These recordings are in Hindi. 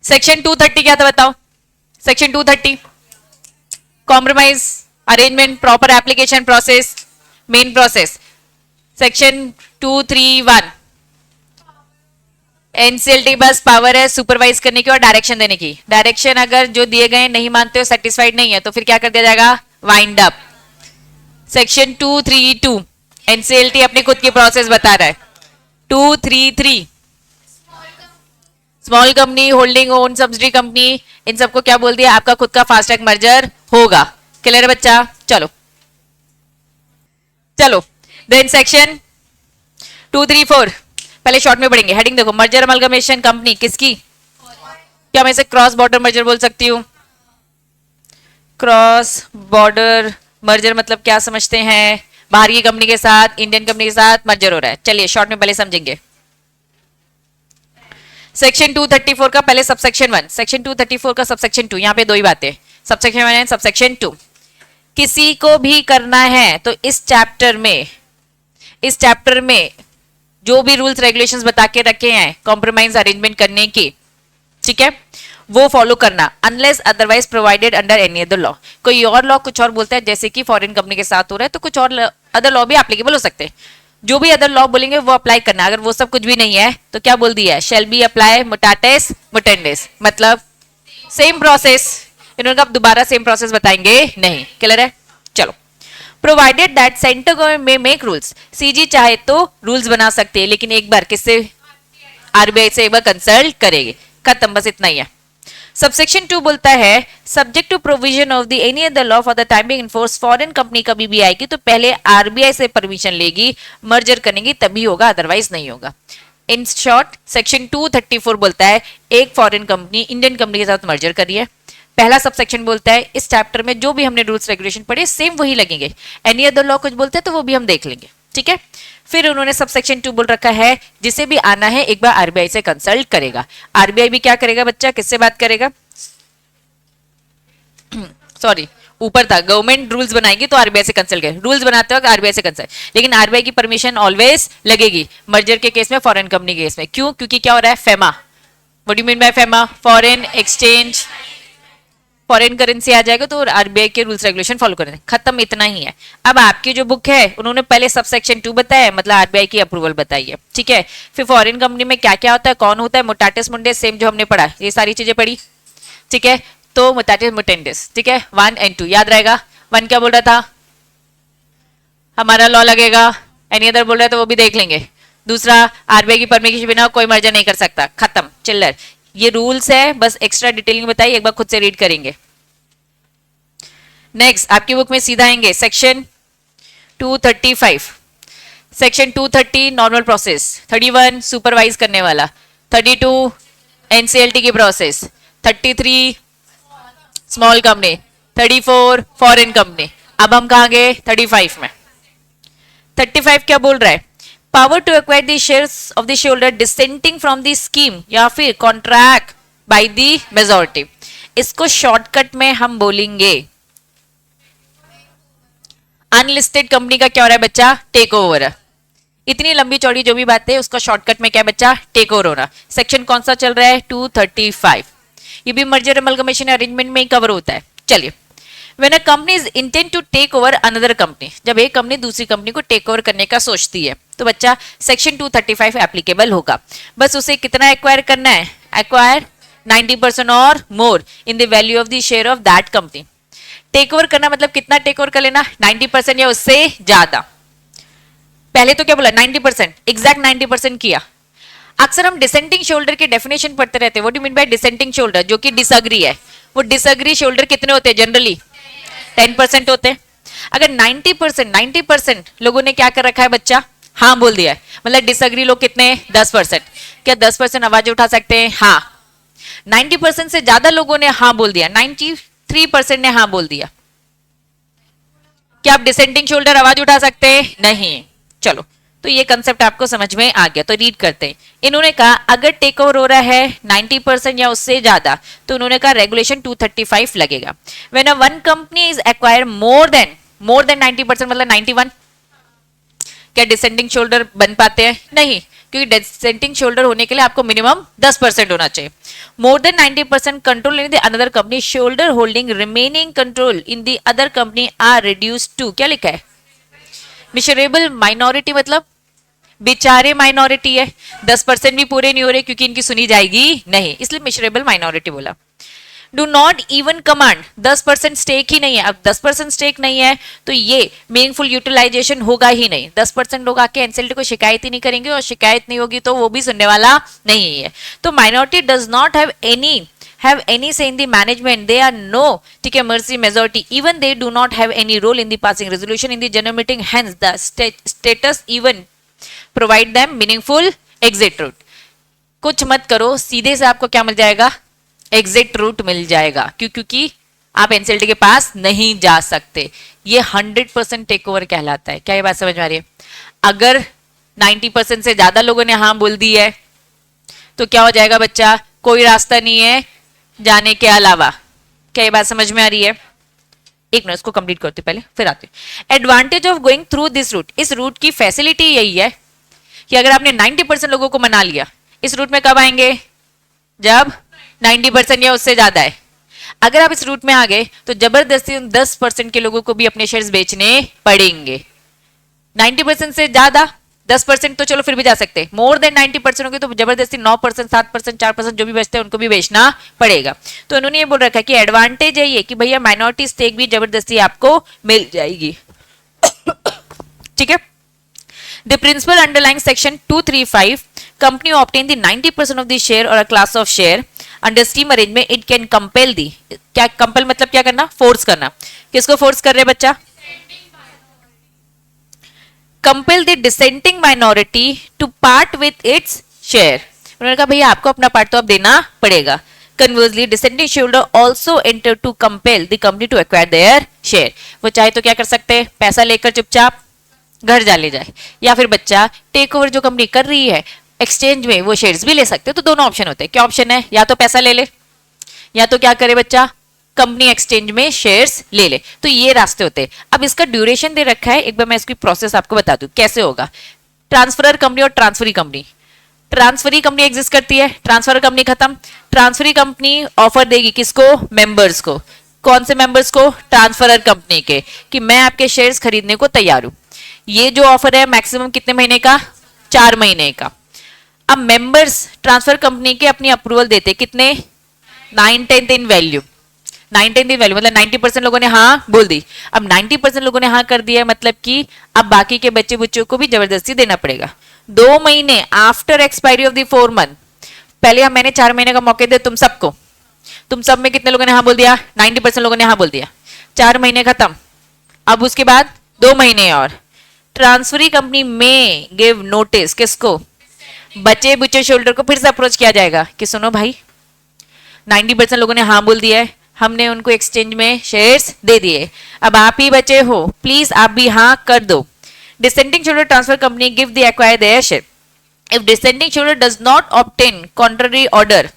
सेक्शन 230 क्या था बताओ? Section 230 compromise arrangement proper application process main process. Section 231 NCLT बस पावर है सुपरवाइज करने की और डायरेक्शन देने की। डायरेक्शन अगर जो दिए गए नहीं मानते हो, सेटिस्फाइड नहीं है, तो फिर क्या कर दिया जाएगा? Wind up. सेक्शन 232 एनसीएलटी अपनी खुद की प्रोसेस बता रहा है। 233 small company holding own subsidy company, इन सबको क्या बोल दिया? आपका खुद का फास्ट ट्रैक मर्जर होगा। क्लियर है बच्चा? चलो चलो देन सेक्शन 234 पहले शॉर्ट में पढ़ेंगे। हेडिंग देखो, मर्जर अमलगमेशन कंपनी किसकी? क्या मैं इसे क्रॉस बॉर्डर मर्जर बोल सकती हूँ? क्रॉस बॉर्डर मर्जर मतलब क्या समझते हैं? बाहर की कंपनी के साथ इंडियन कंपनी के साथ मर्जर हो रहा है। चलिए शॉर्ट में पहले समझेंगे। सेक्शन 234 का पहले सबसेक्शन 1, सेक्शन 234 का सबसेक्शन 2, यहाँ पे दो ही बातें, सबसेक्शन 1 एंड सबसेक्शन 2। किसी को भी करना है तो इस चैप्टर में जो भी रूल्स रेगुलेशंस बता के रखे हैं कॉम्प्रोमाइज अरेंजमेंट करने की, ठीक है, वो फॉलो करना unless otherwise provided under any other law. कोई और लॉ कुछ और बोलता है, जैसे कि फॉरेन कंपनी के साथ हो रहा है तो कुछ और अदर लॉ भी एप्लीकेबल हो सकते हैं। जो भी अदर लॉ बोलेंगे वो अप्लाई करना। अगर वो सब कुछ भी नहीं है तो क्या बोल दिया है? शेल बी अप्लाई मुटाटेस मुटेंडेस, मतलब सेम प्रोसेस। इन्होंने कहा दोबारा सेम प्रोसेस बताएंगे नहीं। क्लियर है? चलो प्रोवाइडेड दैट सेंटर गवर्नमेंट में मेक रूल्स, सीजी चाहे तो रूल्स बना सकते हैं, लेकिन एक बार किससे? आरबीआई से एक बार कंसल्ट करेंगे। खत्म, बस इतना ही है। सबसेक्शन 2 बोलता है subject to provision of the any other law for the time being in force. Foreign company कभी भी आएगी तो पहले आरबीआई से परमिशन लेगी, मर्जर करेंगी तभी होगा, अदरवाइज नहीं होगा। इन शॉर्ट सेक्शन 234 बोलता है एक फॉरेन कंपनी इंडियन कंपनी के साथ मर्जर करिए। पहला सबसेक्शन बोलता है इस चैप्टर में जो भी हमने रूल्स रेगुलेशन पढ़े सेम वही लगेंगे, एनी अदर लॉ कुछ बोलते हैं तो वो भी हम देख लेंगे। ठीक है, फिर उन्होंने सबसेक्शन 2 बोल रखा है जिसे भी आना है एक बार आरबीआई से कंसल्ट करेगा। आरबीआई भी क्या करेगा बच्चा? किससे बात करेगा? सॉरी, ऊपर था गवर्नमेंट रूल्स बनाएगी तो आरबीआई से कंसल्ट करेगा, रूल्स बनाते वक्त आरबीआई से कंसल्ट, लेकिन आरबीआई की परमिशन ऑलवेज लगेगी मर्जर के केस में, फॉरेन कंपनी के केस में। क्यों? क्योंकि क्या हो रहा है? FEMA. What do you mean by FEMA? Foreign exchange, foreign currency आ जाएगा तो आरबीआई के रूल्स रेगुलेशन फॉलो करेंगे। खत्म, इतना ही है। अब आपकी जो बुक है उन्होंने पहले सबसेक्शन 2 बताया, मतलब आरबीआई की अप्रूवल बताई है। ठीक है, फिर फॉरेन कंपनी में क्या क्या होता है, कौन होता है, मुटाटिस मुंडेस, सेम जो हमने पढ़ा, ये सारी चीजें पढ़ी। ठीक है, तो मुटाटिस मुटेंडेस, ठीक है, 1 और 2 याद रहेगा। 1 क्या बोल रहा था? हमारा लॉ लगेगा, एनी अदर बोल रहा है तो वो भी देख लेंगे। दूसरा, आरबीआई की परमिशन के बिना कोई मर्जर नहीं कर सकता। खत्म, चिल्लर। ये रूल्स है, बस एक्स्ट्रा डिटेलिंग बताइए, एक बार खुद से रीड करेंगे। नेक्स्ट आपकी बुक में सीधा आएंगे section 235, section 230 normal process, 31 supervise करने वाला, 32 एनसीएलटी की process, 33 small company, 34 foreign company. अब हम कहां गए? 35 में। 35 क्या बोल रहा है? Power to acquire the shares of the share holder dissenting from the scheme या फिर कॉन्ट्रैक्ट बाय द मेजॉरिटी। इसको शॉर्टकट में हम बोलेंगे अनलिस्टेड कंपनी का क्या हो रहा है बच्चा? Take over. इतनी लंबी चौड़ी जो भी बात है उसका शॉर्टकट में क्या है बच्चा? टेक ओवर होना। सेक्शन कौन सा चल रहा है? 235। ये भी मर्जर अमलगमेशन अरेंजमेंट में ही कवर होता है। चलिए, When a company is intend to take over another company, जब एक कंपनी दूसरी कंपनी को टेक ओवर करने का सोचती है तो बच्चा सेक्शन 235 एप्लीकेबल होगा। बस उसे कितना एक्वायर करना है? एक्वायर 90% और more in the value of the share of that company. Take over करना मतलब कितना टेक ओवर कर लेना? 90% या उससे ज्यादा। पहले तो क्या बोला? 90%, एग्जैक्ट 90% किया। अक्सर हम डिसेंटिंग शोल्डर की डेफिनेशन पढ़ते रहते हैं। What do mean by dissenting shoulder? जो कि डिसएग्री है। वो डिसएग्री शोल्डर कितने होते हैं? जनरली 10% होते हैं। अगर 90% लोगों ने क्या कर रखा है बच्चा? हाँ बोल दिया है, मतलब डिसएग्री लोग कितने? 10%। क्या 10% आवाज उठा सकते हैं? हाँ। 90% से ज्यादा लोगों ने हाँ बोल दिया, 93% ने हाँ बोल दिया। क्या आप डिसेंटिंग शोल्डर आवाज उठा सकते हैं? नहीं। चलो, तो ये कंसेप्ट आपको समझ में आ गया, तो रीड करते हैं। इन्होंने कहा अगर टेक ओवर हो रहा है 90% या उससे ज्यादा तो उन्होंने कहा रेगुलेशन 235 लगेगा। When a one company is acquire more than 90% मतलब 91, क्या डिसेंडिंग शोल्डर बन पाते हैं? नहीं। क्योंकि डिसेंटिंग शेयरहोल्डर होने के लिए आपको मिनिमम 10% होना चाहिए. More than 90% control in the another company, shareholder holding remaining control in the other company are reduced to, क्या लिखा है, मिजरेबल माइनॉरिटी, मतलब बेचारे माइनॉरिटी है, 10% भी पूरे नहीं हो रहे क्योंकि इनकी सुनी जाएगी नहीं, इसलिए मिजरेबल माइनॉरिटी बोला. Do not even command, 10% stake ही नहीं है. अब 10% स्टेक नहीं है तो ये मीनिंगफुल यूटिलाइजेशन होगा ही नहीं. 10% लोग आके एनसीएलटी को शिकायत ही नहीं करेंगे, और शिकायत नहीं होगी तो वो भी सुनने वाला नहीं है. तो minority does not have any say in the management, they are no, ठीक है, mercy majority, even they do not have any role in the passing resolution in the general meeting, hence the status even provide them meaningful exit route. कुछ मत करो, सीधे से आपको क्या मिल जाएगा, एग्जिट रूट मिल जाएगा, क्योंकि आप एनसीएलटी के पास नहीं जा सकते. ये 100% टेक ओवर कहलाता है. क्या ये बात समझ में आ रही है? अगर 90% से ज्यादा लोगों ने हाँ बोल दी है तो क्या हो जाएगा बच्चा, कोई रास्ता नहीं है जाने के अलावा. क्या ये बात समझ में आ रही है? एक मिनट, इसको कंप्लीट करते पहले फिर आते. Advantage of going through this route, इस रूट की फैसिलिटी यही है कि अगर आपने 90% लोगों को मना लिया, इस रूट में कब आएंगे, जब 90% या उससे ज्यादा है. अगर आप इस रूट में आ गए तो जबरदस्ती 10% के लोगों को भी अपने शेयर्स बेचने पड़ेंगे. 90% से ज्यादा, 10% तो चलो फिर भी जा सकते हैं, मोर देन 90% होंगे तो जबरदस्ती 9%, 7%, 4% जो भी बचते हैं उनको भी बेचना पड़ेगा. तो उन्होंने ये बोल रखा है कि एडवांटेज है ये कि भैया माइनॉरिटी स्टेक भी जबरदस्ती आपको मिल जाएगी. ठीक है. The principle underlying section 235, company obtain the 90% of the share or a class of share under scheme arrangement, it can compel the, क्या compel मतलब क्या करना, फोर्स करना. किसको फोर्स कर रहे हैं बच्चा, compel the dissenting minority to part with its share. उन्होंने कहा भैया आपको अपना पार्ट तो अब देना पड़ेगा. Conversely, dissenting shareholder also enter to compel the company to acquire their share. वो चाहे तो क्या कर सकते हैं, पैसा लेकर चुपचाप घर जा ले जाए, या फिर बच्चा टेक ओवर जो कंपनी कर रही है एक्सचेंज में वो शेयर्स भी ले सकते हो. तो दोनों ऑप्शन होते हैं. क्या ऑप्शन है, या तो पैसा ले ले, या तो क्या करे बच्चा, कंपनी एक्सचेंज में शेयर्स ले ले. तो ये रास्ते होते हैं. अब इसका ड्यूरेशन दे रखा है, एक बार मैं इसकी प्रोसेस आपको बता दूं कैसे होगा. ट्रांसफरर कंपनी और transferee company, transferee company exist करती है, ट्रांसफर कंपनी खत्म. ट्रांसफरी कंपनी ऑफर देगी किसको, मेंबर्स को. कौन से मेंबर्स को, ट्रांसफरर कंपनी के, कि मैं आपके शेयर्स खरीदने को तैयार हूं. ये जो ऑफर है मैक्सिमम कितने महीने का, 4 महीने का. अब मेंबर्स ट्रांसफर कंपनी के अपनी अप्रूवल देते कितने, 9/10 इन वैल्यू. 9/10 इन वैल्यू मतलब 90% लोगों ने हाँ बोल दी. अब 90% लोगों ने हाँ कर दिया, मतलब कि अब बाकी के बच्चे बुच्चों को भी जबरदस्ती देना पड़ेगा. 2 महीने after expiry of the 4 month, पहले हम मैंने 4 महीने का मौके दिया तुम सबको. तुम सब में कितने लोगों ने हाँ बोल दिया, 90% लोगों ने हाँ बोल दिया. 4 महीने खत्म. अब उसके बाद 2 महीने और. ट्रांसफरी कंपनी में गिव नोटिस किसको, बचे बुचे शोल्डर को फिर से अप्रोच किया जाएगा कि सुनो भाई 90% लोगों ने हाँ बोल दिया है, हमने उनको एक्सचेंज में शेयर्स दे दिए, अब आप ही बचे हो, प्लीज आप भी हाँ कर दो. Descending shoulder transfer company give the acquire their share. If descending shoulder does not obtain contrary order,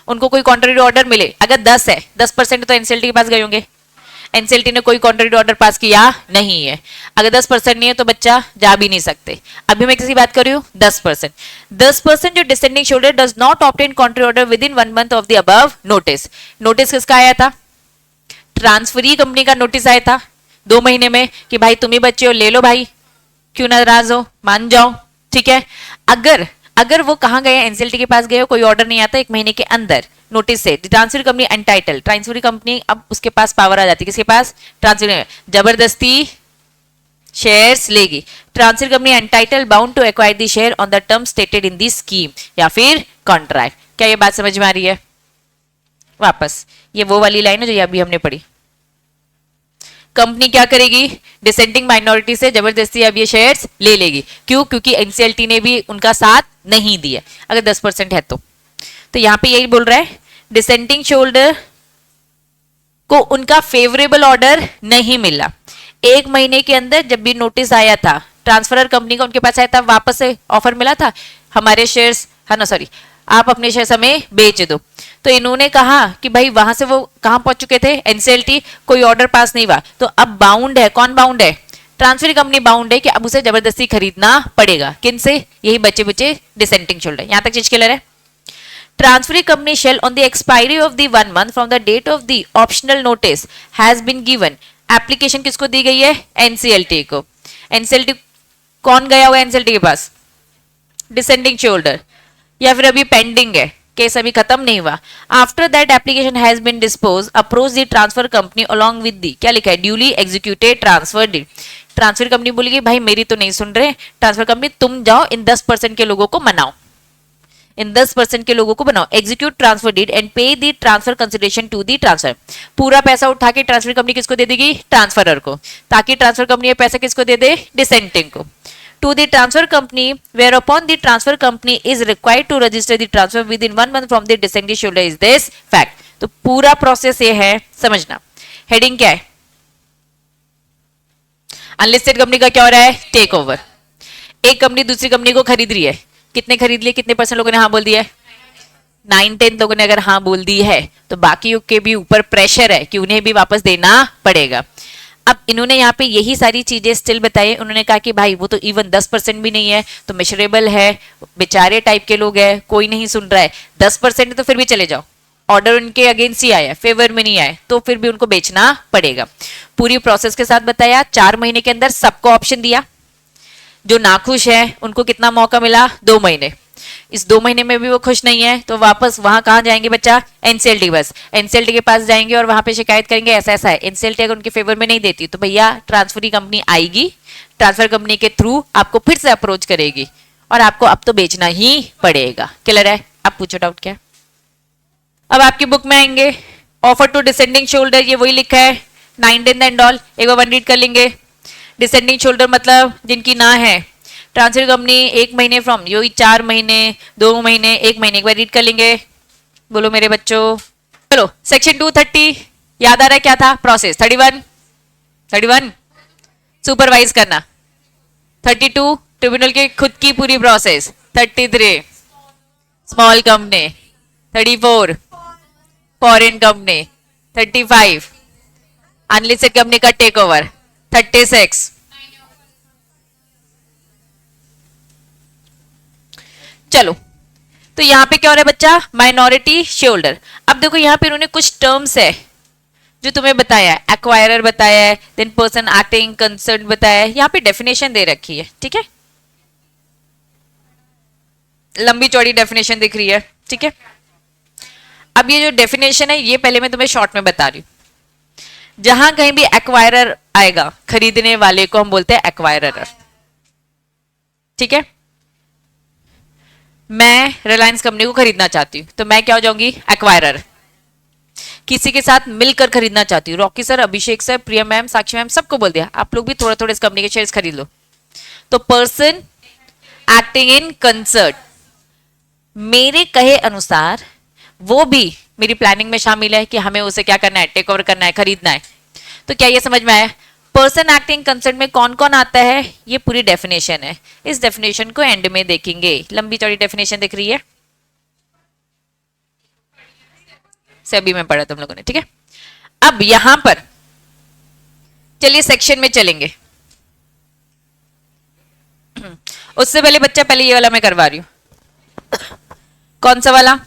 उनको कोई कॉन्ट्ररी ऑर्डर मिले, अगर 10 है 10% तो एनसीएलटी के पास गए होंगे, एनसीएलटी ने कोई कॉन्ट्ररी ऑर्डर पास किया नहीं है. अगर 10% नहीं है तो बच्चा जा भी नहीं सकते. अभी मैं किसी बात कर रही हूँ 10%. 10% जो descending shoulder does not obtain contrary order with in 1 month of the above notice. Notice किसका आया था, ट्रांसफरी कंपनी का नोटिस आया था 2 महीने में कि भाई तुम ही बच्चे हो, ले लो भाई, क्यों नाराज हो, मान जाओ. ठीक है. अगर वो कहाँ गए, एनसीएलटी के पास गए हो, कोई ऑर्डर नहीं आता 1 महीने के अंदर नोटिस से, transfer company entitle, transfer company अब उसके पास पावर आ जाती है, किसके पास, ट्रांसफर, जबरदस्ती शेयर्स लेगी. Transfer company entitle bound to acquire the share on the term stated in the scheme या फिर कॉन्ट्रैक्ट. क्या ये बात समझ में आ रही है? वापस ये वो वाली लाइन है जो अभी हमने पढ़ी. कंपनी क्या करेगी, डिसेंटिंग माइनॉरिटी से जबरदस्ती अब ये शेयर्स ले लेगी. क्यों? क्योंकि एनसीएलटी ने भी उनका साथ नहीं दिया, अगर 10% है तो यहां पे यही बोल रहा है डिसेंटिंग शोल्डर को उनका फेवरेबल ऑर्डर नहीं मिला. 1 महीने के अंदर जब भी नोटिस आया था, ट्रांसफरर कंपनी का उनके पास आया था, वापस से ऑफर मिला था हमारे शेयर्स, है ना, सॉरी आप अपने शेयर्स हमें बेच दो. तो इन्होंने कहा कि भाई वहां से वो कहां पहुंच चुके थे, एनसीएलटी, कोई ऑर्डर पास नहीं हुआ, तो अब बाउंड है, कौन बाउंड है, ट्रांसफर कंपनी बाउंड है कि अब उसे जबरदस्ती खरीदना पड़ेगा, किन से? यही बच्चे बच्चे डिसेंटिंग शोल्डर। यहां तक चीज क्लियर है? Transferring company shall on the expiry of the 1 month from the date of the optional notice has been given, application किसको दी गई है? एनसीएलटी को। एनसीएलटी कौन गया हुआ है एनसीएलटी के पास? डिसेंडिंग शोल्डर, या फिर अभी पेंडिंग है, केस अभी खत्म नहीं हुआ। After that application has been dispose approach the transfer company along with the, क्या लिखा है? Duly executed transfer deed. Transfer company बोलेगी भाई मेरी तो नहीं सुन रहे, ट्रांसफर कंपनी तुम जाओ इन 10% के लोगों को मनाओ, इन 10% के लोगों को बनाओ, execute transfer deed and pay the transfer consideration to the transfer. पूरा पैसा उठा के ट्रांसफर कंपनी किसको दे देगी? ट्रांसफरर को, ताकि ट्रांसफर कंपनी ये पैसा किसको दे दे? डिसेंटिंग को। To the transfer company whereupon the transfer company is required to register the transfer within 1 month from the dissenting shareholder is this fact. तो पूरा प्रोसेस ये है, समझना। हेडिंग क्या है? अनलिस्टेड कंपनी का क्या हो रहा है? Take over. एक कंपनी दूसरी कंपनी को खरीद रही है, कितने खरीद लिए? कितने % लोगों ने हाँ बोल दिया है? 9-10 लोगों ने अगर हाँ बोल दी है तो बाकी के भी ऊपर प्रेशर है कि उन्हें भी वापस देना पड़ेगा। अब इन्होंने यहाँ पे यही सारी चीजें स्टिल बताई। उन्होंने कहा कि भाई वो तो इवन 10% भी नहीं है, तो मिशरेबल है, बेचारे टाइप के लोग हैं, कोई नहीं सुन रहा है। 10% तो फिर भी चले जाओ, ऑर्डर उनके अगेंस्ट ही आया, फेवर में नहीं आए, तो फिर भी उनको बेचना पड़ेगा। पूरी प्रोसेस के साथ बताया। 4 महीने के अंदर सबको ऑप्शन दिया। जो नाखुश है उनको कितना मौका मिला? 2 महीने। इस 2 महीने में भी वो खुश नहीं है तो वापस वहां कहां जाएंगे बच्चा? एनसीएलटी। बस एनसीएलटी के पास जाएंगे और वहां पे शिकायत करेंगे ऐसा ऐसा है। एनसीएलटी अगर उनके फेवर में नहीं देती तो भैया ट्रांसफरी कंपनी आएगी, ट्रांसफर कंपनी के थ्रू आपको फिर से अप्रोच करेगी और आपको अब तो बेचना ही पड़ेगा। क्लियर है? आप पूछो डाउट क्या? अब आपकी बुक में आएंगे, ऑफर टू डिसेंडिंग शोल्डर, ये वही लिखा है 9-10 एंड ऑल। एक बार वन रीड कर लेंगे। डिसेंडिंग शोल्डर मतलब जिनकी ना है। ट्रांसफर कंपनी 1 महीने फ्रॉम, यही 4 महीने, 2 महीने, 1 महीने। एक बार रीड कर लेंगे, बोलो मेरे बच्चों। चलो सेक्शन 230 याद आ रहा है क्या था? प्रोसेस 31 सुपरवाइज करना, 32 ट्रिब्यूनल की खुद की पूरी process, 33 small company, 34 foreign company, 35 unlisted company का टेक ओवर, 36 चलो। तो यहां पे क्या हो रहा है बच्चा? Minority shareholder. अब देखो यहां पे उन्होंने कुछ टर्म्स है जो तुम्हें बताया है, एक्वायरर बताया है, देन पर्सन एक्टिंग कंसर्न बताया है, यहां पे डेफिनेशन दे रखी है, ठीक है, लंबी चौड़ी डेफिनेशन दिख रही है, ठीक है। अब ये जो डेफिनेशन है ये पहले मैं तुम्हें शॉर्ट में बता रही हूं। जहां कहीं भी एक्वायरर आएगा, खरीदने वाले को हम बोलते हैं एक्वायरर, ठीक है। मैं रिलायंस कंपनी को खरीदना चाहती हूं तो मैं क्या हो जाऊंगी? एक्वायरर। किसी के साथ मिलकर खरीदना चाहती हूँ, रॉकी सर, अभिषेक सर, प्रिया मैम, साक्षी मैम, सबको बोल दिया आप लोग भी थोड़ा थोड़ा इस कंपनी के शेयर्स खरीद लो। तो पर्सन एक्टिंग इन कंसर्ट, मेरे कहे अनुसार वो भी मेरी प्लानिंग में शामिल है कि हमें उसे क्या करना है? टेक ओवर करना है, खरीदना है। तो क्या ये समझ में आया? पर्सन एक्टिंग कंसर्न में कौन कौन आता है ये पूरी डेफिनेशन है। इस डेफिनेशन को एंड में देखेंगे। लंबी चौड़ी डेफिनेशन दिख रही है, सभी में पढ़ा तुम लोगों ने, ठीक है। अब यहां पर चलिए सेक्शन में चलेंगे। उससे पहले बच्चा, पहले ये वाला मैं करवा रही हूं। कौन सा वाला?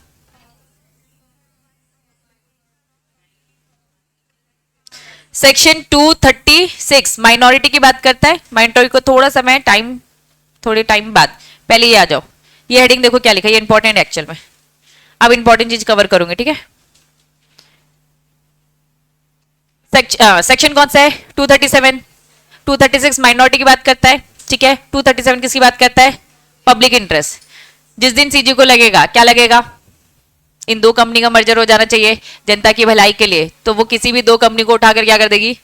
सेक्शन 236 माइनॉरिटी की बात करता है। माइनॉरिटी को थोड़ा सा मैं थोड़े टाइम बाद, पहले ये आ जाओ। ये हेडिंग देखो क्या लिखा है, ये इंपॉर्टेंट है एक्चुअल में। अब इंपॉर्टेंट चीज कवर करूंगे, ठीक है। सेक्शन कौन सा है? 237। 236 माइनॉरिटी की बात करता है, ठीक है। 237 किसकी बात करता है? Public interest. जिस दिन सीजी को लगेगा, क्या लगेगा? इन 2 कंपनी का मर्जर हो जाना चाहिए जनता की भलाई के लिए, तो वो किसी भी 2 कंपनी को उठाकर क्या कर देगी?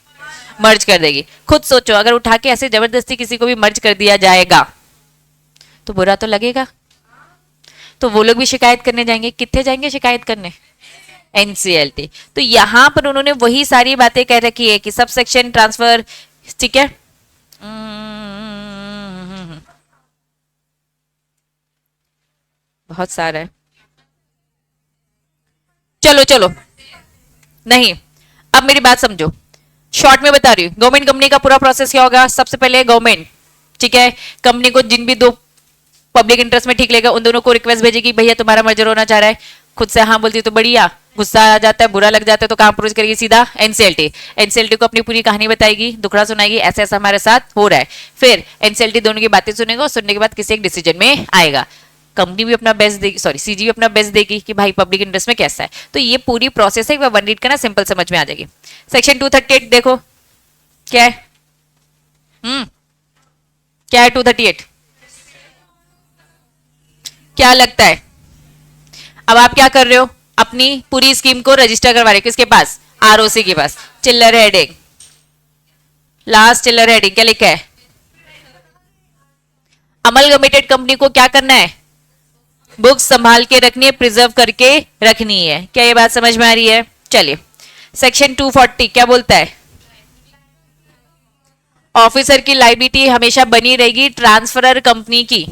मर्ज कर देगी। खुद सोचो, अगर उठा के ऐसे जबरदस्ती किसी को भी मर्ज कर दिया जाएगा तो बुरा तो लगेगा। तो वो लोग भी शिकायत करने जाएंगे। कितने जाएंगे शिकायत करने? एनसीएलटी। तो यहां पर उन्होंने वही सारी बातें कह रखी है कि सब सेक्शन ट्रांसफर, ठीक है। बहुत सारा है, चलो चलो, नहीं, अब मेरी बात समझो। शॉर्ट में बता रही हूँ, गवर्नमेंट कंपनी का पूरा प्रोसेस क्या होगा, सबसे पहले गवर्नमेंट, ठीक है, कंपनी को जिन भी दो पब्लिक इंटरेस्ट में ठीक लेगा उन दोनों को रिक्वेस्ट भेजेगी, भैया तुम्हारा मर्जर होना चाह रहा है, खुद से हाँ बोलती है तो बढ़िया, गुस्सा आ जाता है, बुरा लग जाता है तो कहां अप्रोच करेगी, सीधा एनसीएलटी। एनसीएलटी को अपनी पूरी कहानी बताएगी, दुखड़ा सुनाएगी, ऐसा ऐसा हमारे साथ हो रहा है, फिर एनसीएलटी दोनों की बातें सुनेगा और सुनने के बाद किसी एक डिसीजन में आएगा। कंपनी भी अपना बेस्ट देगी, सॉरी सीजी भी अपना बेस्ट देगी कि भाई पब्लिक इंटरेस्ट में कैसा है। तो ये पूरी प्रोसेस है, वन रीड करना, सिंपल समझ में आ जाएगी। सेक्शन 238 देखो क्या है, क्या है 238, क्या लगता है? अब आप क्या कर रहे हो, अपनी पूरी स्कीम को रजिस्टर करवा रहे हो किसके पास, आरओसी के पास। चिल्लर हेडिंग, लास्ट चिल्लर हेडिंग क्या लिखा है, अमलगमेटेड कंपनी को क्या करना है, बुक्स संभाल के रखनी है, प्रिजर्व करके रखनी है। क्या ये बात समझ में आ रही है? चलिए सेक्शन 240 क्या बोलता है, ऑफिसर की लायबिलिटी हमेशा बनी रहेगी ट्रांसफरर कंपनी की।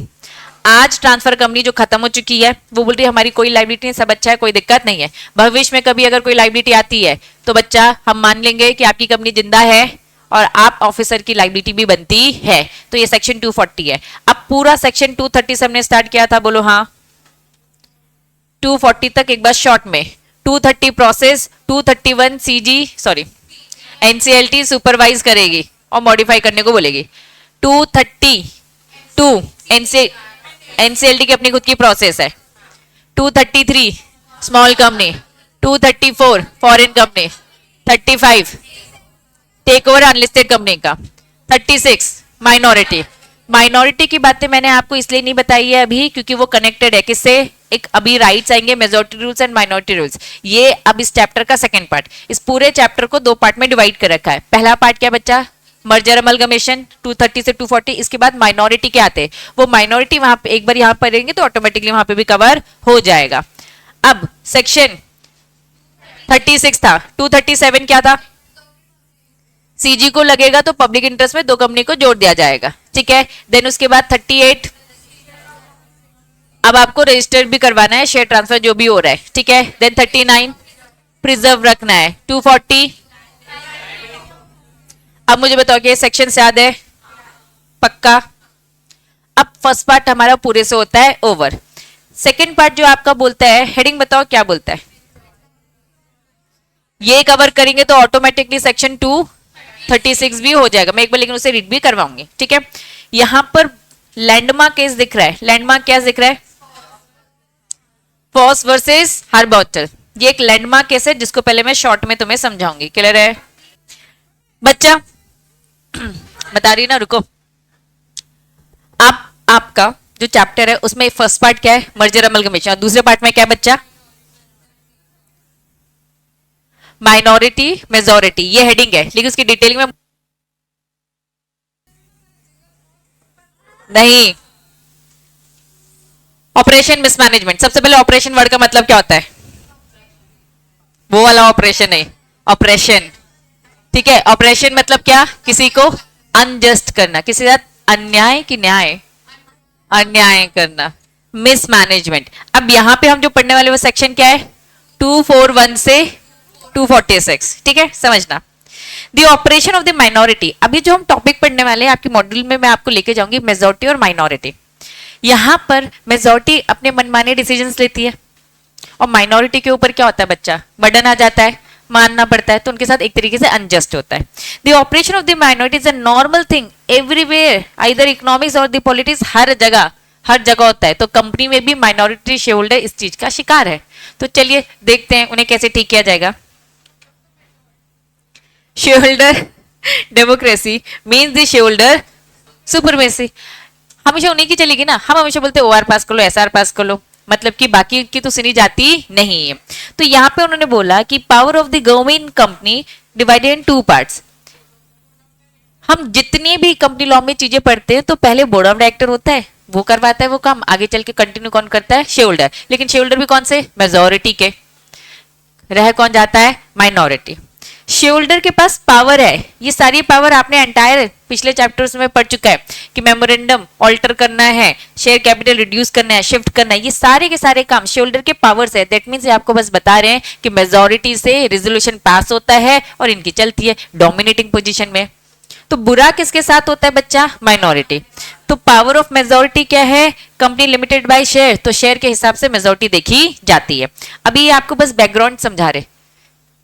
आज ट्रांसफर कंपनी जो खत्म हो चुकी है वो बोल रही है हमारी कोई लायबिलिटी नहीं, सब अच्छा है, कोई दिक्कत नहीं है। भविष्य में कभी अगर कोई लायबिलिटी आती है तो बच्चा हम मान लेंगे कि आपकी कंपनी जिंदा है और आप ऑफिसर की लायबिलिटी भी बनती है। तो ये सेक्शन 240 है। अब पूरा सेक्शन 230 से हमने स्टार्ट किया था, बोलो हाँ। 240 तक एक बार शॉर्ट में, 230 process, 231 CG sorry NCLT supervise करेगी और मॉडिफाई करने को बोलेगी। 232 एनसीएलटी की अपनी खुद की प्रोसेस है। 233 small company, 234 foreign company, 35 take over unlisted company का, 36 माइनॉरिटी। माइनॉरिटी की बातें मैंने आपको इसलिए नहीं बताई है अभी क्योंकि वो कनेक्टेड है किससे, एक अभी राइट्स आएंगे, majority rules and minority rules. ये अब इस चैप्टर का सेकंड पार्ट। इस पूरे चैप्टर को दो पार्ट में डिवाइड कर रखा है। पहला पार्ट क्या बच्चा, मर्जर अमलगमेशन 230 से 240। इसके बाद माइनॉरिटी के आते हैं, वो माइनॉरिटी वहां पे एक बार यहां पर रहेंगे तो ऑटोमेटिकली वहां पे भी कवर हो जाएगा। अब सेक्शन 36 था, 237 क्या था, सीजी को लगेगा तो पब्लिक इंटरेस्ट में दो कंपनी को जोड़ दिया जाएगा, ठीक है। देन उसके बाद 38 अब आपको रजिस्टर्ड भी करवाना है, शेयर ट्रांसफर जो भी हो रहा है, ठीक है। देन 39 प्रिजर्व रखना है। 240 अब मुझे बताओ कि ये सेक्शन से याद है पक्का। अब फर्स्ट पार्ट हमारा पूरे से होता है ओवर। सेकंड पार्ट जो आपका बोलता है, हेडिंग बताओ क्या बोलता है, ये कवर करेंगे तो ऑटोमेटिकली सेक्शन 236 भी हो जाएगा। मैं एक बार लेकिन उसे रीड भी करवाऊंगी, ठीक है। यहां पर लैंडमार्क केस दिख रहा है, लैंडमार्क क्या दिख रहा है, फॉस वर्सेस हार्बॉटल। ये एक लैंडमार्क केस है जिसको पहले मैं शॉर्ट में तुम्हें समझाऊंगी, क्लियर है बच्चा? बता रही ना, रुको। आपका जो चैप्टर है उसमें फर्स्ट पार्ट क्या है, मर्जर अमलगमेशन, और दूसरे पार्ट में क्या है बच्चा, माइनॉरिटी मेजॉरिटी। ये हेडिंग है लेकिन उसकी डिटेलिंग में नहीं। ऑपरेशन मिसमैनेजमेंट, सबसे पहले ऑपरेशन वर्ड का मतलब क्या होता है, वो वाला ऑपरेशन नहीं, ऑपरेशन, ठीक है। ऑपरेशन मतलब क्या, किसी को अनजस्ट करना, किसी के साथ अन्याय की न्याय, अन्याय करना, मिसमैनेजमेंट। अब यहां पे हम जो पढ़ने वाले वो सेक्शन क्या है, 241 से 246, ठीक है, समझना। The operation of the minority, अभी जो हम टॉपिक पढ़ने वाले हैं आपके मॉड्यूल में मैं आपको लेके जाऊंगी मेजॉरिटी और माइनॉरिटी। यहां पर मेजॉरिटी अपने मनमाने डिसीजंस लेती है और माइनॉरिटी के ऊपर क्या होता है बच्चा, बर्डन आ जाता है, मानना पड़ता है, तो उनके साथ एक तरीके से अनजस्ट होता है। The operation of the minority is a normal thing everywhere, either economics और द पॉलिटिक्स, हर जगह होता है। तो कंपनी में भी माइनॉरिटी शेयर होल्डर इस चीज का शिकार है। तो चलिए देखते हैं उन्हें कैसे ठीक किया जाएगा। Share holder democracy means the share holder supremacy, हमेशा उन्हीं की चलेगी ना। हम हमेशा बोलते ओआर पास कर लो, एसआर पास कर लो, मतलब कि बाकी की तो सुनी जाती नहीं है। तो यहां पे उन्होंने बोला कि power of the government company divided in two parts. हम जितनी भी कंपनी लॉ में चीजें पढ़ते हैं तो पहले बोर्ड ऑफ डायरेक्टर होता है, वो करवाता है वो काम, आगे चल के कंटिन्यू कौन करता है, शेयर होल्डर। लेकिन शेयर होल्डर भी कौन से, मेजॉरिटी के, रह कौन जाता है, माइनॉरिटी। शेयर होल्डर के पास पावर है, ये सारी पावर आपने एंटायर पिछले चैप्टर्स में पढ़ चुका है कि मेमोरेंडम ऑल्टर करना है, शेयर कैपिटल रिड्यूस करना है, शिफ्ट करना है, ये सारे के सारे काम शेयर होल्डर के पावर्स है। दैट मींस आपको बस बता रहे हैं कि मेजॉरिटी से रेजोल्यूशन पास होता है और इनकी चलती है डोमिनेटिंग पोजीशन में। तो बुरा किसके साथ होता है बच्चा? माइनॉरिटी। तो पावर ऑफ मेजॉरिटी क्या है? कंपनी लिमिटेड बाय शेयर, तो शेयर के हिसाब से मेजॉरिटी देखी जाती है। अभी आपको बस बैकग्राउंड समझा रहे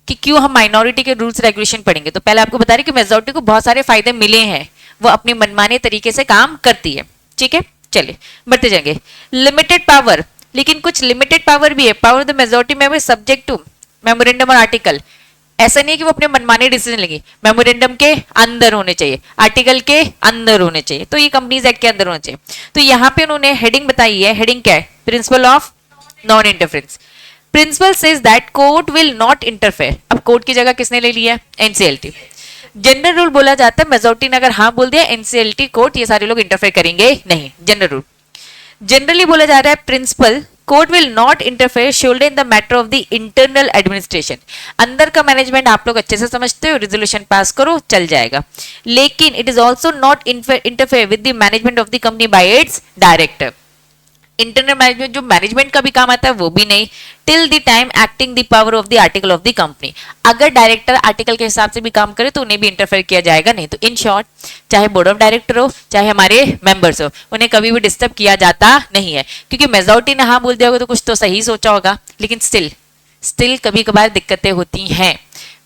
कि क्यों हम माइनॉरिटी के रूल्स रेगुलेशन पढ़ेंगे। तो पहले आपको बता रहे कि मेजॉरिटी को बहुत सारे फायदे मिले हैं, वो अपनी मनमाने तरीके से काम करती है। ठीक है, चलिए बढ़ते जाएंगे। लिमिटेड पावर, लेकिन कुछ लिमिटेड पावर भी है। पावर ऑफ द मेजॉरिटी में सब्जेक्ट टू मेमोरेंडम और आर्टिकल। ऐसा नहीं है कि वो अपने मनमाने डिसीजन लेंगे, मेमोरेंडम के अंदर होने चाहिए, आर्टिकल के अंदर होने चाहिए, तो ये कंपनीज एक्ट के अंदर होने चाहिए। तो यहाँ पे उन्होंने हेडिंग बताई है। हेडिंग क्या है? Principle of non interference. Principle says that court will not interfere. अब कोर्ट की जगह किसने ले लिया? एनसीएलटी। जनरल रूल बोला जाता है, मेजॉरिटी ने अगर हाँ बोल दिया एनसीएलटी कोर्ट ये सारे लोग इंटरफेयर करेंगे नहीं, जनरल रूल। जनरली बोला जा रहा है principle court will not interfere shareholder in the matter of the internal administration. अंदर का मैनेजमेंट आप लोग अच्छे से समझते हो, रेजोल्यूशन पास करो चल जाएगा, लेकिन it is also not interfere with the management of the company by it's director. Internal management जो मैनेजमेंट का भी काम आता है वो भी नहीं, till the time acting the power of the article of the company. अगर डायरेक्टर आर्टिकल के हिसाब से भी काम करे तो उन्हें भी इंटरफेयर किया जाएगा नहीं। तो इन शॉर्ट, चाहे बोर्ड ऑफ डायरेक्टर हो चाहे हमारे मेंबर्स हो, उन्हें कभी भी डिस्टर्ब किया जाता नहीं है, क्योंकि मेजॉरिटी ने हाँ बोल दिया होगा तो कुछ तो सही सोचा होगा, लेकिन स्टिल कभी कभार दिक्कतें होती हैं,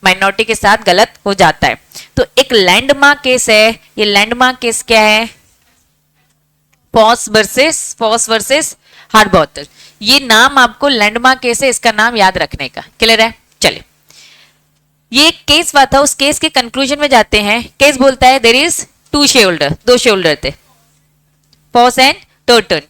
माइनॉरिटी के साथ गलत हो जाता है। तो एक लैंडमार्क केस है, ये लैंडमार्क केस क्या है? Foss versus Harbottle. ये नाम आपको लैंडमार्क केस है, इसका नाम याद रखने का। क्लियर है? चलिए, ये केस हुआ था, उस केस के कंक्लूजन में जाते हैं। केस बोलता है there is two share holder, दो शेयर होल्डर थे, फॉस एंड टर्टन।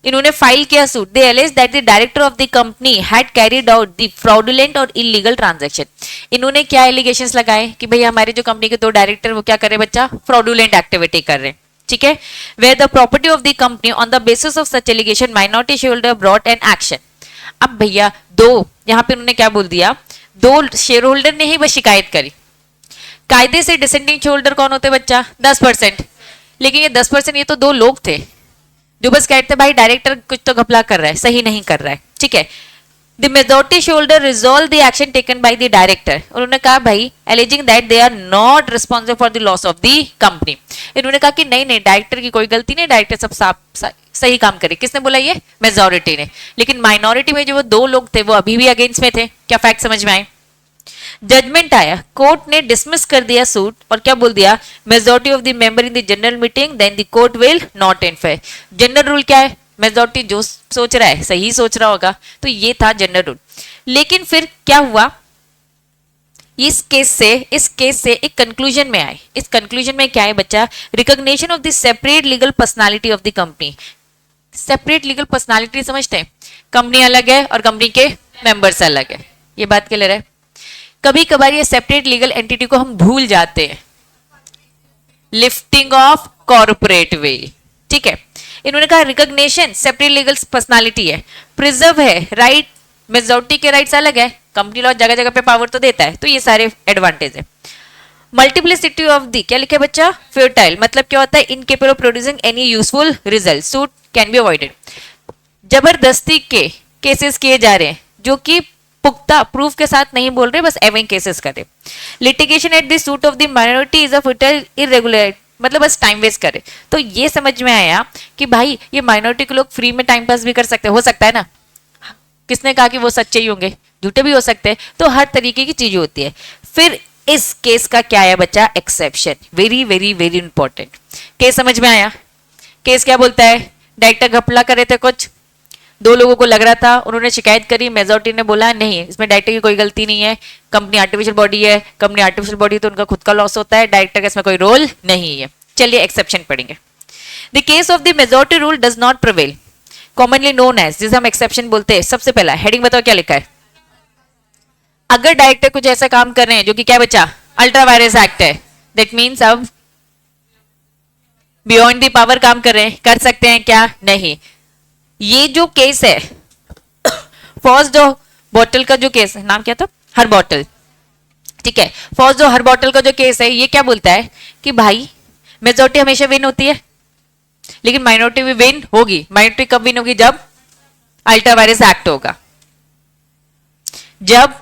इन्होंने फाइल किया suit. They allege that the director of the company had carried out the fraudulent और इलीगल ट्रांजैक्शन। इन्होंने क्या एलिगेशंस लगाए कि भाई हमारे जो कंपनी के दो डायरेक्टर वो क्या कर रहे हैं बच्चा? फ्रॉडुलेंट एक्टिविटी कर रहे हैं। ठीक है, where the property of the company on the basis of such allegation minority shareholder brought an action। अब भैया दो, यहाँ पे उन्होंने क्या बोल दिया? दो शेयर होल्डर ने ही बस शिकायत करी। कायदे से डिसेंडिंग शेयर होल्डर कौन होते बच्चा? 10%। लेकिन ये 10% ये तो दो लोग थे जो बस कहते भाई डायरेक्टर कुछ तो घपला कर रहा है, सही नहीं कर रहा है। ठीक है, The majority shareholder resolved the action taken by the director। उन्होंने कहा भाई alleging that they are not responsible for the loss of the company। इन्होंने कहा कि नहीं डायरेक्टर की कोई गलती नहीं, डायरेक्टर सब सही काम करे। किसने बोला? ये मेजॉरिटी ने। लेकिन माइनॉरिटी में जो वो दो लोग थे वो अभी भी अगेंस्ट में थे। क्या फैक्ट समझ में आए? जजमेंट आया, कोर्ट ने डिसमिस कर दिया सूट और क्या बोल दिया? Majority of the member in the general meeting then the court will not interfere. General rule क्या है? मेजॉरिटी जो सोच रहा है सही सोच रहा होगा, तो ये था जनरल रूल। लेकिन फिर क्या हुआ? इस केस से एक कंक्लूजन में आए। इस कंक्लूजन में क्या है बच्चा? Recognition of the separate legal personality of the company. Separate legal personality समझते हैं? कंपनी अलग है और कंपनी के मेंबर्स अलग है। ये बात क्लियर है? कभी कभार ये सेपरेट लीगल एंटिटी को हम भूल जाते हैं। Lifting of corporate veil. ठीक है, इन्होंने कहा रिकॉग्निशन सेपरेट लीगल पर्सनालिटी है, प्रिजर्व है राइट, मेजॉरिटी के राइट्स अलग है, कंपनी लॉ जगह जगह पे पावर तो देता है, तो ये सारे एडवांटेज है। मल्टीप्लिसिटी ऑफ दी क्या लिखा है बच्चा? फर्टाइल। मतलब क्या होता है? Incapable of producing any useful result, suit can be avoided. जबरदस्ती के केसेस किए जा रहे हैं जो कि पुख्ता प्रूफ के साथ नहीं बोल रहे, बस एविंग केसेस कर रहे। Litigation at the suit of the minority is a fertile irregular, मतलब बस टाइम वेस्ट करे। तो ये समझ में आया कि भाई ये माइनॉरिटी के लोग फ्री में टाइम पास भी कर सकते हैं, हो सकता है ना? किसने कहा कि वो सच्चे ही होंगे? झूठे भी हो सकते हैं। तो हर तरीके की चीज होती है। फिर इस केस का क्या है बच्चा? Exception. Very very very important. Case समझ में आया? केस क्या बोलता है? डायरेक्टर घपला कर रहे थे, कुछ दो लोगों को लग रहा था, उन्होंने शिकायत करी, मेजॉरिटी ने बोला नहीं इसमें डायरेक्टर की कोई गलती नहीं है, कंपनी आर्टिफिशियल बॉडी है, कंपनी आर्टिफिशियल बॉडी तो उनका खुद का लॉस होता है, डायरेक्टर का इसमें कोई रोल नहीं है। चलिए एक्सेप्शन पढ़ेंगे। The case of the majority rule does not prevail, commonly known as, जिसे हम एक्सेप्शन बोलते हैं। सबसे पहला हेडिंग बताओ क्या लिखा है? अगर डायरेक्टर कुछ ऐसा काम कर रहे हैं जो कि क्या बच्चा? अल्ट्रा वायरस एक्ट है, दैट मीन्स अब बियॉन्ड द पावर काम कर रहे हैं, कर सकते हैं क्या? नहीं। ये जो केस है फर्स्ट जो बॉटल का जो केस, नाम क्या था? हर बॉटल, ठीक ठीक है। फॉर जो हर बॉटल का जो केस है ये क्या बोलता है कि भाई मेजोरिटी हमेशा विन होती है, लेकिन माइनॉरिटी भी विन होगी। माइनॉरिटी कब विन होगी? जब अल्ट्रा वायरस एक्ट होगा, जब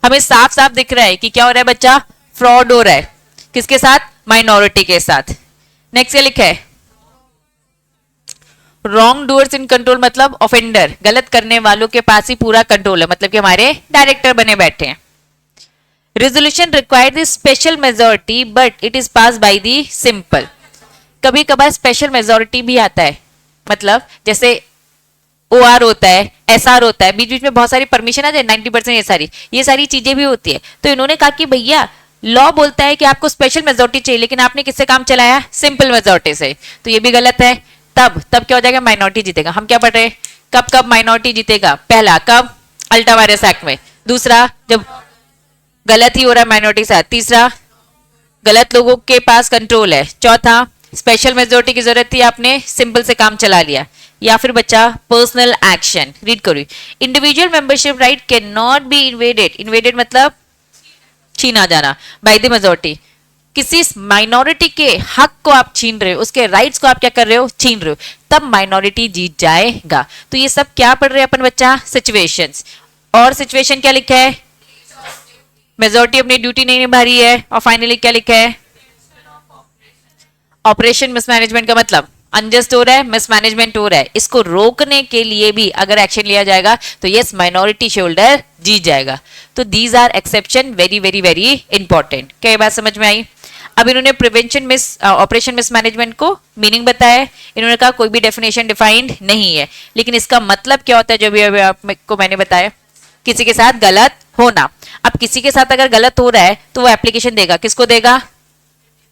हमें साफ साफ दिख रहा है कि क्या हो रहा है बच्चा, फ्रॉड हो रहा है। किसके साथ? माइनॉरिटी के साथ। नेक्स्ट क्या लिखा है? रॉन्ग डूअर्स इन कंट्रोल, मतलब ऑफेंडर, गलत करने वालों के पास ही पूरा कंट्रोल है, मतलब कि हमारे डायरेक्टर बने बैठे हैं। Resolution require the special majority but it is pass by the simple. कभी कभार स्पेशल मेजोरिटी भी आता है, मतलब जैसे OR होता है, SR होता है, बीच बीच में बहुत सारी परमिशन आ जाए 90%, ये सारी चीजें भी होती है। तो इन्होंने कहा कि भैया लॉ बोलता है कि आपको स्पेशल मेजोरिटी चाहिए, लेकिन आपने किससे काम चलाया? सिंपल मेजोरिटी से, तो ये भी गलत है। तब क्या हो जाएगा? माइनॉरिटी जीतेगा। हम क्या पढ़ रहे हैं? कब माइनॉरिटी जीतेगा? पहला कब? अल्ट्रा वायरस एक्ट में। दूसरा जब गलत ही हो रहा है माइनॉरिटी के साथ। तीसरा गलत लोगों के पास कंट्रोल है। चौथा स्पेशल मेजोरिटी की जरूरत थी, आपने सिंपल से काम चला लिया। या फिर बच्चा पर्सनल एक्शन, रीड करो। Individual membership right can not be invaded, invaded मतलब छीना जाना, बाय द मेजोरिटी। किसी माइनॉरिटी के हक को आप छीन रहे हो, उसके राइट्स को आप क्या कर रहे हो? छीन रहे हो, तब माइनॉरिटी जीत जाएगा। तो ये सब क्या पढ़ रहे हैं अपन बच्चा? सिचुएशंस। और सिचुएशन क्या लिखा है? मेजोरिटी अपनी ड्यूटी नहीं निभा रही है। और फाइनली क्या लिखा है? ऑपरेशन मिसमैनेजमेंट का मतलब अनजस्ट हो रहा है, मिसमैनेजमेंट हो रहा है, इसको रोकने के लिए भी अगर एक्शन लिया जाएगा तो यस माइनॉरिटी शोल्डर जीत जाएगा। तो these are exception, very very very important. क्या ये बात समझ में आई? अब इन्होंने प्रिवेंशन ऑपरेशन मिसमैनेजमेंट को मीनिंग बताया है। इन्होंने कहा कोई भी डेफिनेशन डिफाइंड नहीं है, लेकिन इसका मतलब क्या होता है जो भी आपको मैंने बताया, किसी के साथ गलत होना। अब किसी के साथ अगर गलत हो रहा है तो वो एप्लीकेशन देगा, किसको देगा?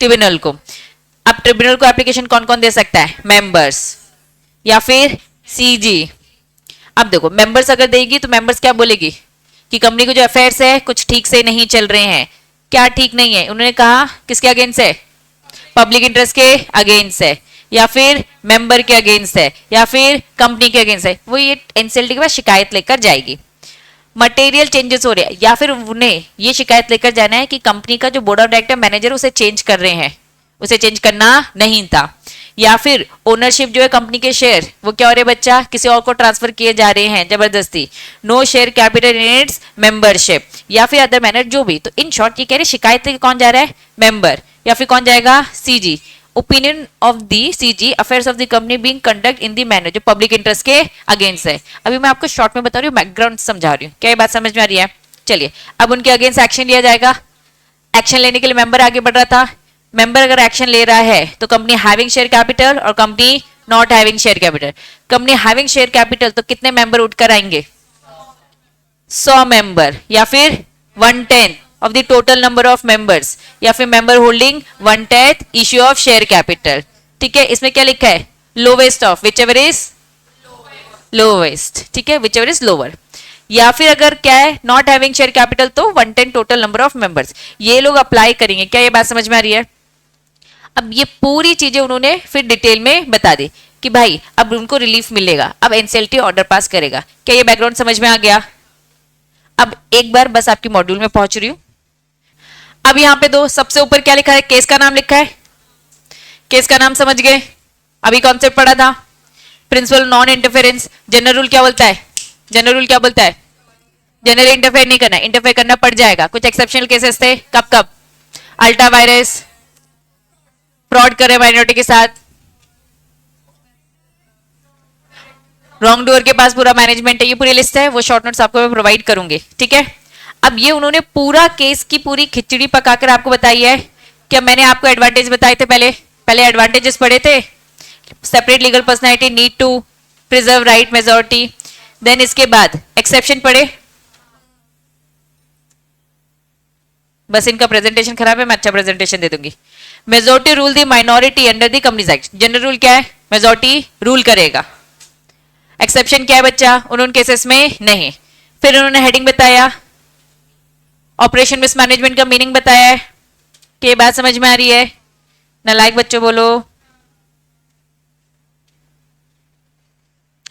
ट्रिब्यूनल को। अब ट्रिब्यूनल को एप्लीकेशन कौन कौन दे सकता है? मेंबर्स या फिर CG। अब देखो मेंबर्स अगर देगी तो मेंबर्स क्या बोलेगी कि कंपनी के जो अफेयर्स है कुछ ठीक से नहीं चल रहे हैं। क्या ठीक नहीं है? उन्होंने कहा किसके अगेंस्ट है? पब्लिक इंटरेस्ट के अगेंस्ट है, या फिर मेंबर के अगेंस्ट है, या फिर कंपनी के अगेंस्ट है। वो ये NCLT के पास शिकायत लेकर जाएगी। मटेरियल चेंजेस हो रहे हैं, या फिर उन्हें ये शिकायत लेकर जाना है कि कंपनी का जो बोर्ड ऑफ डायरेक्टर मैनेजर उसे चेंज कर रहे हैं, उसे चेंज करना नहीं था। या फिर ओनरशिप जो है कंपनी के शेयर वो क्या हो रहे बच्चा? किसी और को ट्रांसफर किए जा रहे हैं जबरदस्ती। No share capital in its membership, या फिर अदर मैनर जो भी। तो इन शॉर्ट ये कह रहे शिकायत लेके कौन जा रहा है? मेंबर। या फिर कौन जाएगा? CG। Opinion of the CG affairs of the company being conduct in the manner जो पब्लिक इंटरेस्ट के अगेंस्ट है। अभी मैं आपको शॉर्ट में बता रही हूँ, बैकग्राउंड समझा रही हूँ। क्या ये बात समझ में आ रही है? चलिए अब उनके अगेंस्ट एक्शन लिया जाएगा। एक्शन लेने के लिए मेंबर आगे बढ़ रहा था। मेंबर अगर एक्शन ले रहा है तो कंपनी हैविंग शेयर कैपिटल और company not having share capital. Company having share capital तो कितने मेंबर उठकर आएंगे? 100 मेंबर, या फिर 1/10 of the total number of members, या फिर member holding 1/10 issue of share capital. ठीक है, इसमें क्या लिखा है? Lowest of which ever is lowest. ठीक है, विच एवर इज लोअर। या फिर अगर क्या है नॉट हैविंग शेयर कैपिटल तो 1/10 टोटल नंबर ऑफ मेंबर्स। ये लोग अप्लाई करेंगे। क्या ये बात समझ में आ रही है? अब ये पूरी चीजें उन्होंने फिर डिटेल में बता दी कि भाई अब उनको रिलीफ मिलेगा, अब NCLT ऑर्डर पास करेगा। क्या ये बैकग्राउंड समझ में आ गया? अब एक बार बस आपकी मॉड्यूल में पहुंच रही हूं। अब यहां पे दो सबसे ऊपर क्या लिखा है? केस का नाम लिखा है। केस का नाम समझ गए? अभी कॉन्सेप्ट पढ़ा था principle non interference. General rule क्या बोलता है? जनरल रूल क्या बोलता है? जनरली इंटरफेयर नहीं करना, इंटरफेयर करना पड़ जाएगा। कुछ एक्सेप्शनल केसेस थे, कब कब? अल्ट्रा वायरस, फ्रॉड करे माइनॉरिटी के साथ, रॉन्ग डूअर के पास पूरा मैनेजमेंट है। ये पूरी लिस्ट है, वो शॉर्ट नोट्स आपको मैं प्रोवाइड करूंगी। ठीक है, अब ये उन्होंने पूरा केस की पूरी खिचड़ी पकाकर आपको बताई है। क्या मैंने आपको एडवांटेज बताए थे? पहले एडवांटेजेस पढ़े थे। Separate legal personality, need to preserve right majority. Then इसके बाद एक्सेप्शन पढ़े। बस इनका प्रेजेंटेशन खराब है, मैं अच्छा प्रेजेंटेशन दे दूंगी। Majority rule the minority under the companies act. General rule क्या है? मेजोरिटी रूल करेगा। एक्सेप्शन क्या है बच्चा? उन केसेस में नहीं। फिर उन्होंने हेडिंग बताया, ऑपरेशन मिसमैनेजमेंट का मीनिंग बताया है। कि बात समझ में आ रही है? नालायक बच्चों बोलो।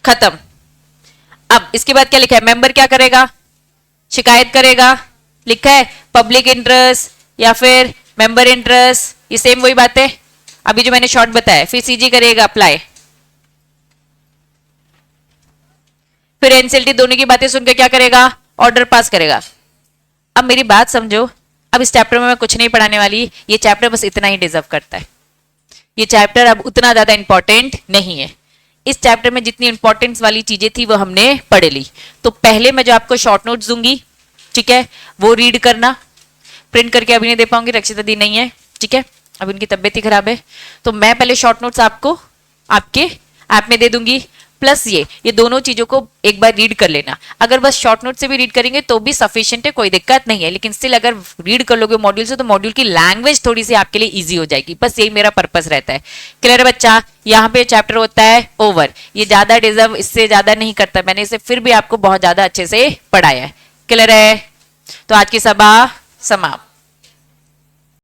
खत्म। अब इसके बाद क्या लिखा है? मेंबर क्या करेगा? शिकायत करेगा, लिखा है पब्लिक इंटरेस्ट या फिर मेंबर इंटरेस्ट, ये सेम वही बात है अभी जो मैंने शॉर्ट बताया। फिर सीजी करेगा अप्लाई, फिर एनसीएलटी दोनों की बातें सुनकर क्या करेगा, ऑर्डर पास करेगा। अब मेरी बात समझो, अब इस चैप्टर में मैं कुछ नहीं पढ़ाने वाली, ये चैप्टर बस इतना ही डिजर्व करता है। ये चैप्टर अब उतना ज्यादा इंपॉर्टेंट नहीं है। इस चैप्टर में जितनी इंपॉर्टेंस वाली चीजें थी वो हमने पढ़ ली। तो पहले मैं जो आपको शॉर्ट नोट्स दूंगी, ठीक है, वो रीड करना। प्रिंट करके अभी नहीं दे पाऊंगी, रक्षिता दी नहीं है, ठीक है, अब उनकी तबियत ही खराब है। तो मैं पहले शॉर्ट नोट्स आपको आपके ऐप में दे दूंगी, प्लस ये दोनों चीजों को एक बार रीड कर लेना। अगर बस शॉर्ट नोट से भी रीड करेंगे तो भी सफिशिएंट है, कोई दिक्कत नहीं है, लेकिन स्टिल अगर रीड कर लोगे मॉड्यूल से तो मॉड्यूल की लैंग्वेज थोड़ी सी आपके लिए इजी हो जाएगी। बस यही मेरा पर्पस रहता है। क्लियर है बच्चा? यहाँ पे चैप्टर होता है ओवर, ये ज्यादा डिजर्व इससे ज्यादा नहीं करता, मैंने इसे फिर भी आपको बहुत ज्यादा अच्छे से पढ़ाया है। क्लियर है? तो आज की सभा समाप्त।